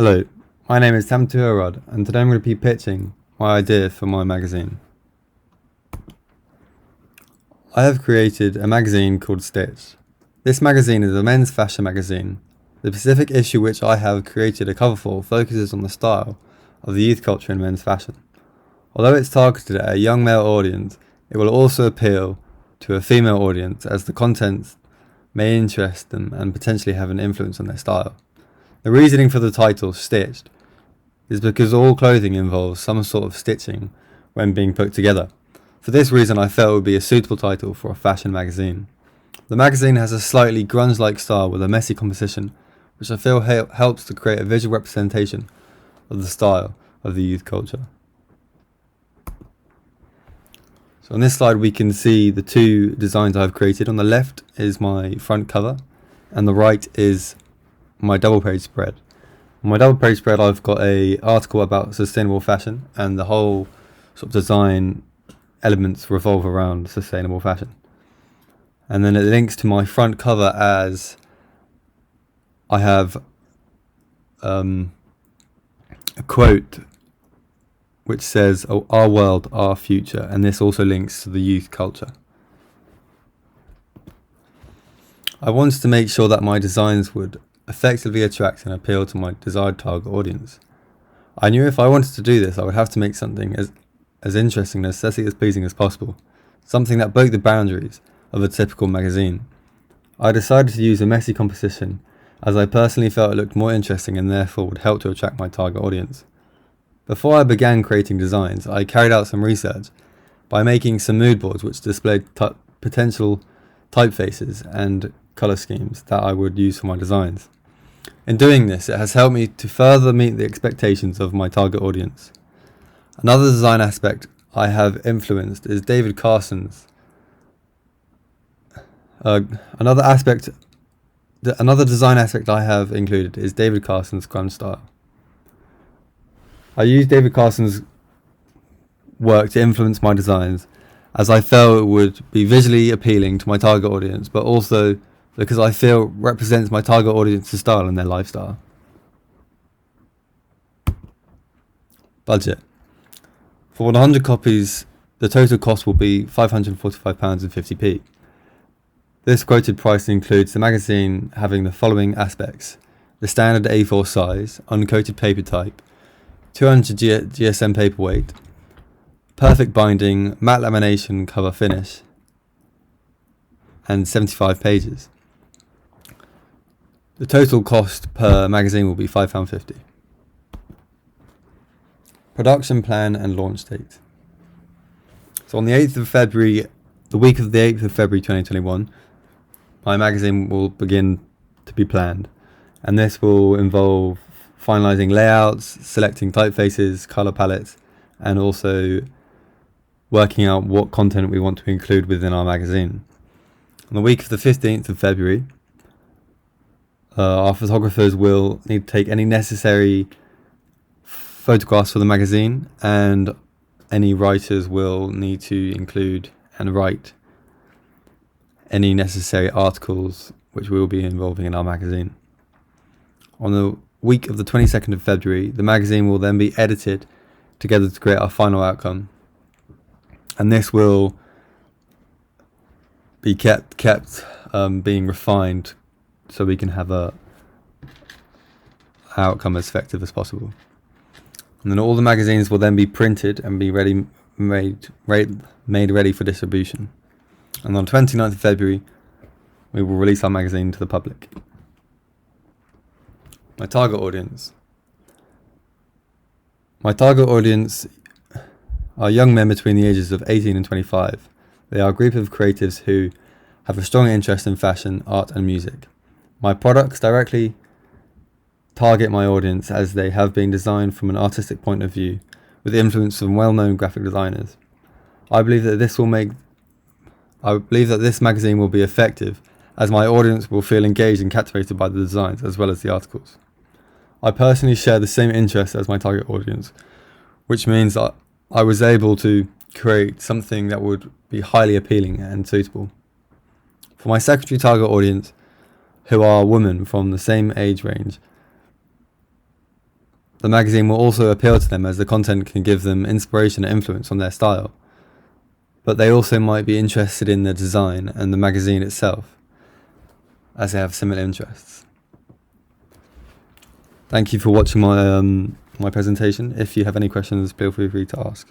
Hello, my name is tooher-rudd, and today I'm going to be pitching my idea for my magazine. I have created a magazine called Stitch. This magazine is a men's fashion magazine. The specific issue which I have created a cover for focuses on the style of the youth culture in men's fashion. Although it's targeted at a young male audience, it will also appeal to a female audience as the content may interest them and potentially have an influence on their style. The reasoning for the title, Stitched, is because all clothing involves some sort of stitching when being put together. For this reason, I felt it would be a suitable title for a fashion magazine. The magazine has a slightly grunge-like style with a messy composition, which I feel helps to create a visual representation of the style of the youth culture. So on this slide we can see the two designs I've created. On the left is my front cover, and the right is my double page spread. On my double page spread I've got a article about sustainable fashion, and the whole sort of design elements revolve around sustainable fashion. And then it links to my front cover as I have a quote which says, "Oh, our world, our future," and this also links to the youth culture. I wanted to make sure that my designs would effectively attract and appeal to my desired target audience. I knew if I wanted to do this, I would have to make something as interesting and aesthetically as pleasing as possible, something that broke the boundaries of a typical magazine. I decided to use a messy composition as I personally felt it looked more interesting and therefore would help to attract my target audience. Before I began creating designs, I carried out some research by making some mood boards which displayed potential typefaces and colour schemes that I would use for my designs. In doing this, it has helped me to further meet the expectations of my target audience. Another design aspect I have influenced is David Carson's. Another design aspect I have included is David Carson's grunge style. I used David Carson's work to influence my designs as I felt it would be visually appealing to my target audience, but also because I feel it represents my target audience's style and their lifestyle. Budget. For 100 copies, the total cost will be £545.50. This quoted price includes the magazine having the following aspects: the standard A4 size, uncoated paper type, 200 GSM paperweight, perfect binding, matte lamination cover finish, and 75 pages. The total cost per magazine will be £5.50. Production plan and launch date. So on the 8th of February, the week of the 8th of February 2021, my magazine will begin to be planned, and this will involve finalising layouts, selecting typefaces, colour palettes, and also working out what content we want to include within our magazine. On the week of the 15th of February, our photographers will need to take any necessary photographs for the magazine, and any writers will need to include and write any necessary articles which we will be involving in our magazine. On the week of the 22nd of February, the magazine will then be edited together to create our final outcome, and this will be kept being refined so we can have a outcome as effective as possible. And then all the magazines will then be printed and be made ready for distribution. And on 29th of February, we will release our magazine to the public. My target audience. My target audience are young men between the ages of 18 and 25. They are a group of creatives who have a strong interest in fashion, art and music. My products directly target my audience as they have been designed from an artistic point of view with influence from well-known graphic designers. I believe that this magazine will be effective as my audience will feel engaged and captivated by the designs as well as the articles. I personally share the same interests as my target audience, which means that I was able to create something that would be highly appealing and suitable. For my secondary target audience, who are women from the same age range, The magazine will also appeal to them as the content can give them inspiration and influence on their style. But they also might be interested in the design and the magazine itself, as they have similar interests. Thank you for watching my presentation. If you have any questions, feel free to ask.